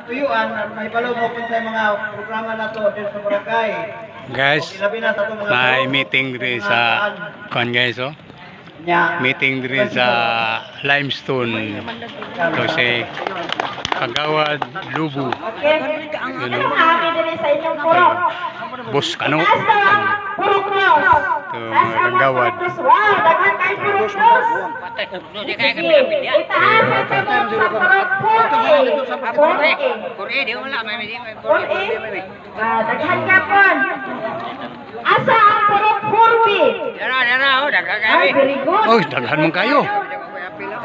tuyuan, may palumok sa mga programa na to dito sa barangay. Guys, Ilabi na sa itong mga may tao. meeting din sa kon guys oh. Nya. Meeting din sa Limestone. Ito si Kagawad Lubu. Okay. Yun, Ano oh. happy din sa inyong purok? Boss Kano. Asa, purok cross. Ito Asa ang Kagawad. purok cross. Wow, daghan kay purok cross. Sige, itaas ang purok sa purok 40. Daghan ka pon. Asa ang purok 40? Ay, very good. Oh, daghan man kayo.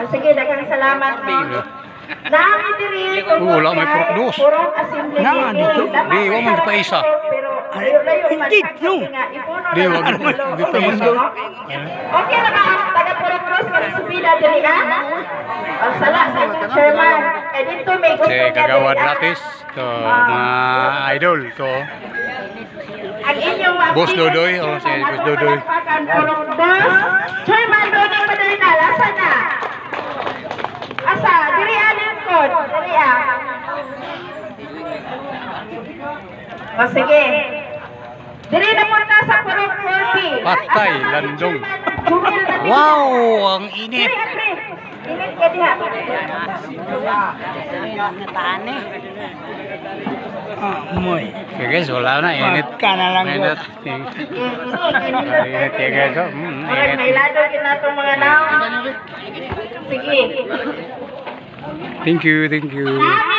Sige, daghang salamat no. Nami diri Wala may purok dos. Purok assembly. Na, dito. Di, wala man pa isa. Pero layo-layo man. Hindi, no. Di, wag di pa isa. Okay na ba ang taga Purok Cross kasi subida diri ha? Ang sala sa inyong chairman. Eh dito may gusto Si niya Kagawad diri, ha? Ratis. Ito, mga idol. Ito. Ang inyong mga Boss Dodoy, oh, si Boss Dodoy. Purok Cross. Chairman Dodoy Madrinal, asa na? Asa? Diri alin ko. Diri O sige. Diri na punta sa Purok 40. Patay, landong. Jumil na din. Wow, ang init. Diri, Apri. Init ka diha. Okay guys, wala na. Init. Init. Init ya guys. Oh. Murag Init. may lado din na itong mga naon. Sige. Thank you, thank you. Nami